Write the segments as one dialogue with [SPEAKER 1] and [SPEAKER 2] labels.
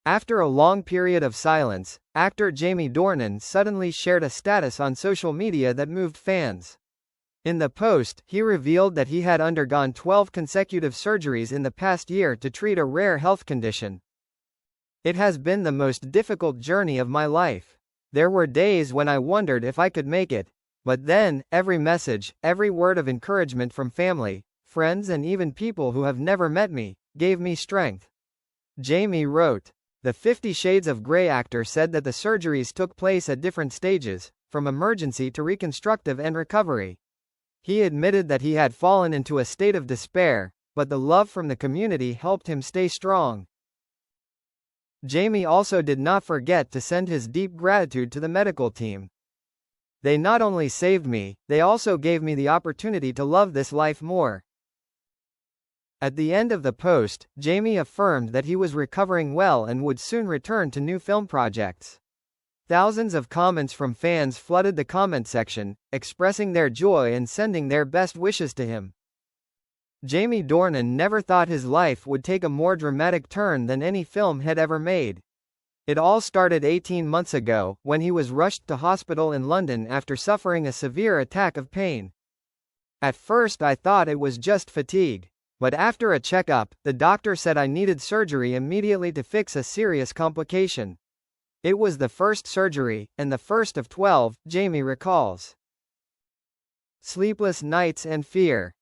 [SPEAKER 1] After a long period of silence, actor Jamie Dornan suddenly shared a status on social media that moved fans. In the post, he revealed that he had undergone 12 consecutive surgeries in the past year to treat a rare health condition. "It has been the most difficult journey of my life. There were days when I wondered if I could make it. But then, every message, every word of encouragement from family, friends and even people who have never met me, gave me strength," Jamie wrote. The 50 Shades of Grey actor said that the surgeries took place at different stages, from emergency to reconstructive and recovery. He admitted that he had fallen into a state of despair, but the love from the community helped him stay strong. Jamie also did not forget to send his deep gratitude to the medical team. "They not only saved me, they also gave me the opportunity to love this life more." At the end of the post, Jamie affirmed that he was recovering well and would soon return to new film projects. Thousands of comments from fans flooded the comment section, expressing their joy and sending their best wishes to him. Jamie Dornan never thought his life would take a more dramatic turn than any film had ever made. It all started 18 months ago, when he was rushed to hospital in London after suffering a severe attack of pain. "At first I thought it was just fatigue. But after a checkup, the doctor said I needed surgery immediately to fix a serious complication. It was the first surgery, and the first of 12, Jamie recalls. Sleepless nights and fear.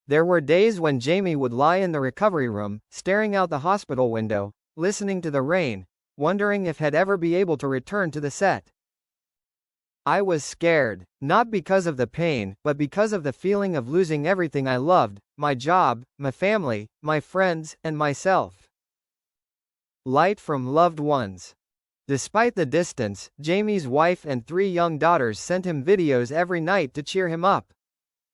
[SPEAKER 1] There were days when Jamie would lie in the recovery room, staring out the hospital window, listening to the rain, wondering if he'd ever be able to return to the set. I was scared, not because of the pain, but because of the feeling of losing everything I loved, my job, my family, my friends, and myself." Light from loved ones. Despite the distance, Jamie's wife and 3 young daughters sent him videos every night to cheer him up.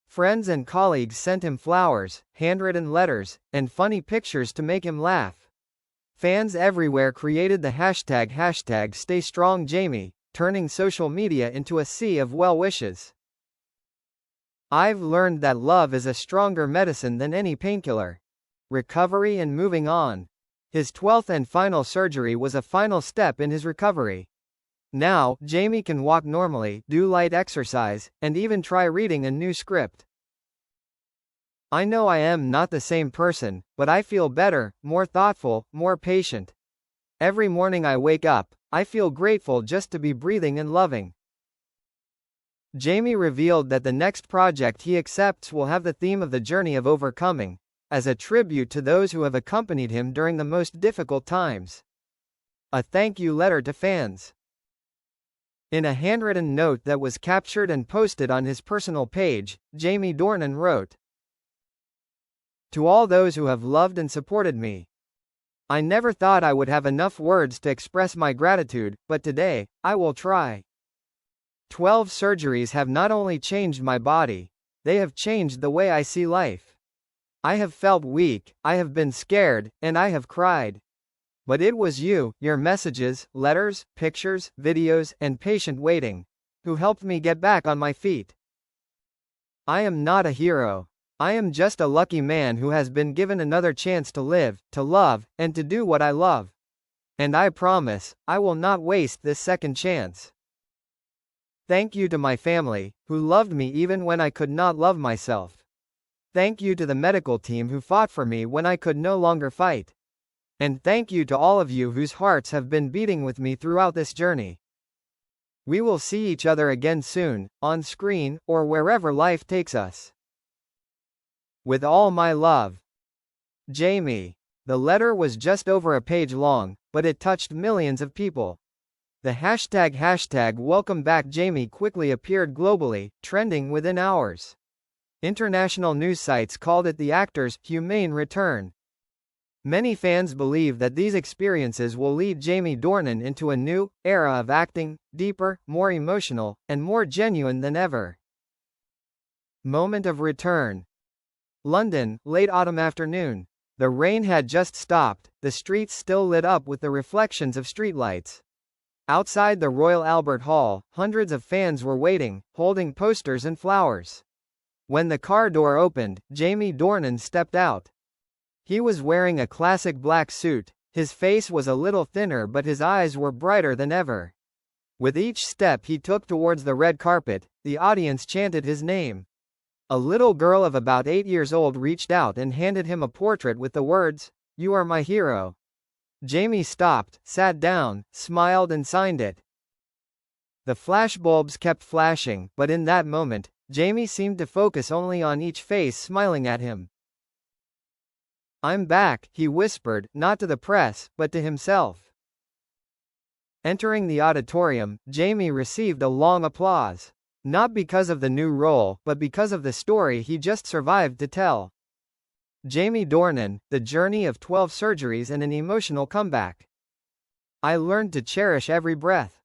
[SPEAKER 1] Friends and colleagues sent him flowers, handwritten letters, and funny pictures to make him laugh. Fans everywhere created the hashtag #StayStrongJamie, turning social media into a sea of well wishes. "I've learned that love is a stronger medicine than any painkiller. Recovery and moving on." His 12th and final surgery was a final step in his recovery. Now, Jamie can walk normally, do light exercise, and even try reading a new script. "I know I am not the same person, but I feel better, more thoughtful, more patient. Every morning I wake up, I feel grateful just to be breathing and loving." Jamie revealed that the next project he accepts will have the theme of the journey of overcoming, as a tribute to those who have accompanied him during the most difficult times. A thank you letter to fans. In a handwritten note that was captured and posted on his personal page, Jamie Dornan wrote, "To all those who have loved and supported me. I never thought I would have enough words to express my gratitude, but today, I will try. 12 surgeries have not only changed my body, they have changed the way I see life. I have felt weak, I have been scared, and I have cried. But it was you, your messages, letters, pictures, videos, and patient waiting, who helped me get back on my feet. I am not a hero. I am just a lucky man who has been given another chance to live, to love, and to do what I love. And I promise, I will not waste this second chance. Thank you to my family, who loved me even when I could not love myself. Thank you to the medical team who fought for me when I could no longer fight. And thank you to all of you whose hearts have been beating with me throughout this journey. We will see each other again soon, on screen, or wherever life takes us. With all my love. Jamie." The letter was just over a page long, but it touched millions of people. The hashtag Welcome Back Jamie quickly appeared globally, trending within hours. International news sites called it the actor's humane return. Many fans believe that these experiences will lead Jamie Dornan into a new era of acting, deeper, more emotional, and more genuine than ever. Moment of return. London, late autumn afternoon. The rain had just stopped, the streets still lit up with the reflections of streetlights. Outside the Royal Albert Hall, hundreds of fans were waiting, holding posters and flowers. When the car door opened, Jamie Dornan stepped out. He was wearing a classic black suit, His face was a little thinner but his eyes were brighter than ever. With each step he took towards the red carpet, the audience chanted his name. A little girl of about 8 years old reached out and handed him a portrait with the words, "You are my hero." Jamie stopped, sat down, smiled and signed it. The flashbulbs kept flashing, but in that moment, Jamie seemed to focus only on each face smiling at him. "I'm back," he whispered, not to the press, but to himself. Entering the auditorium, Jamie received a long applause. Not because of the new role, but because of the story he just survived to tell. Jamie Dornan, The Journey of 12 Surgeries and an Emotional Comeback. I learned to cherish every breath.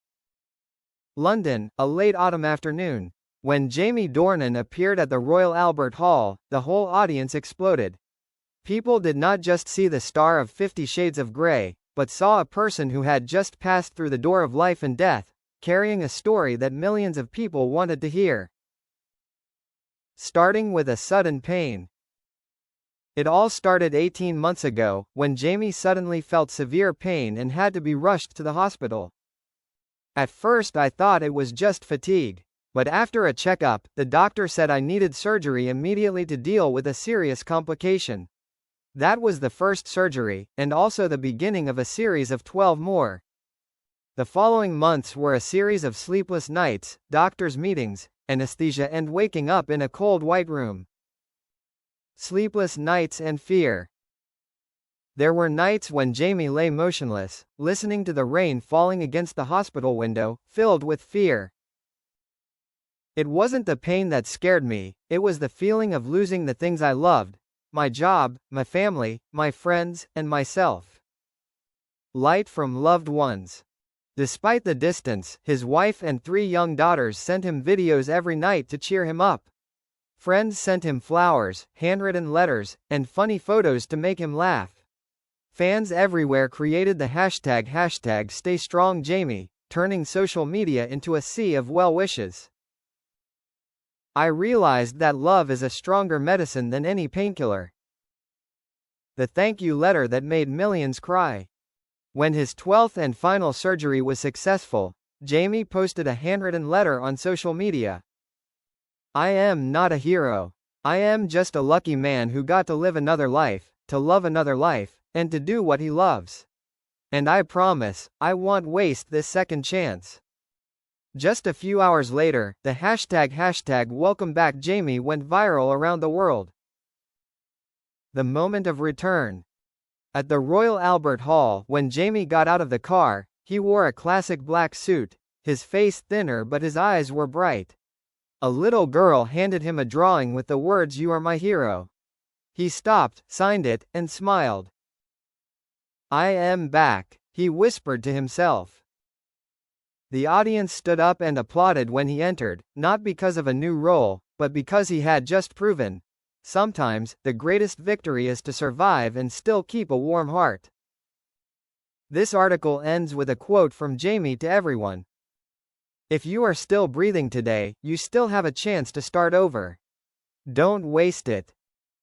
[SPEAKER 1] London, a late autumn afternoon. When Jamie Dornan appeared at the Royal Albert Hall, the whole audience exploded. People did not just see the star of 50 Shades of Grey, but saw a person who had just passed through the door of life and death, carrying a story that millions of people wanted to hear. Starting with a sudden pain. It all started 18 months ago, when Jamie suddenly felt severe pain and had to be rushed to the hospital. At first I thought it was just fatigue, but after a checkup, the doctor said I needed surgery immediately to deal with a serious complication. That was the first surgery, and also the beginning of a series of 12 more. The following months were a series of sleepless nights, doctors' meetings, anesthesia and waking up in a cold white room. Sleepless nights and fear. There were nights when Jamie lay motionless, listening to the rain falling against the hospital window, filled with fear. It wasn't the pain that scared me, it was the feeling of losing the things I loved, my job, my family, my friends, and myself. Light from loved ones. Despite the distance, his wife and 3 young daughters sent him videos every night to cheer him up. Friends sent him flowers, handwritten letters, and funny photos to make him laugh. Fans everywhere created the hashtag #StayStrongJamie, turning social media into a sea of well wishes. I realized that love is a stronger medicine than any painkiller. The thank you letter that made millions cry. When his 12th and final surgery was successful, Jamie posted a handwritten letter on social media. "I am not a hero. I am just a lucky man who got to live another life, to love another life, and to do what he loves. And I promise, I won't waste this second chance." Just a few hours later, the hashtag Welcome Back Jamie went viral around the world. The moment of return. At the Royal Albert Hall, when Jamie got out of the car, he wore a classic black suit, his face thinner but his eyes were bright. A little girl handed him a drawing with the words "You are my hero." He stopped, signed it, and smiled. "I am back," he whispered to himself. The audience stood up and applauded when he entered, not because of a new role, but because he had just proven, sometimes, the greatest victory is to survive and still keep a warm heart. This article ends with a quote from Jamie to everyone. "If you are still breathing today, you still have a chance to start over. Don't waste it."